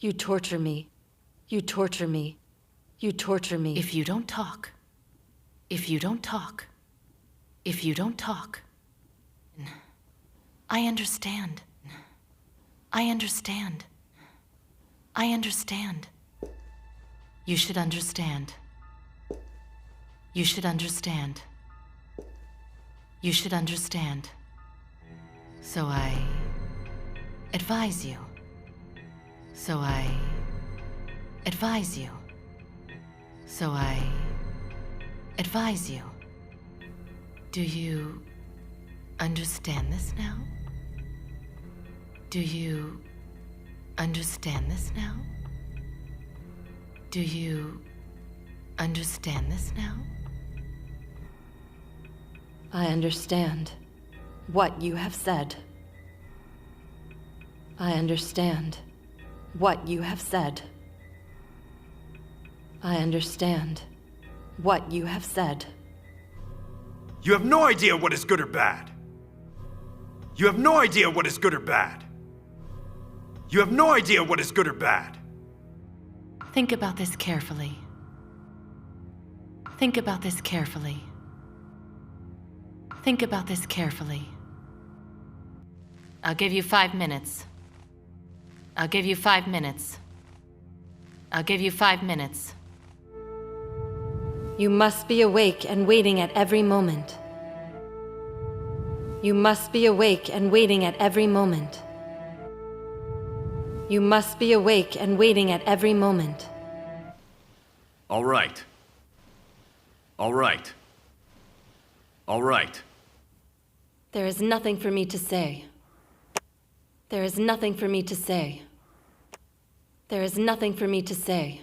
You torture me. You torture me. You torture me. If you don't talk, if you don't talk, if you don't talk, I understand. I understand. I understand. You should understand. You should understand. You should understand. So I advise you. So I advise you. So I advise you. Do you understand this now? Do you understand this now? Do you understand this now? I understand what you have said. I understand what you have said. I understand what you have said. You have no idea what is good or bad. You have no idea what is good or bad. You have no idea what is good or bad. Think about this carefully. Think about this carefully. Think about this carefully. I'll give you 5 minutes. I'll give you 5 minutes. I'll give you 5 minutes. You must be awake and waiting at every moment. You must be awake and waiting at every moment. You must be awake and waiting at every moment. All right. All right. All right. There is nothing for me to say. There is nothing for me to say. There is nothing for me to say.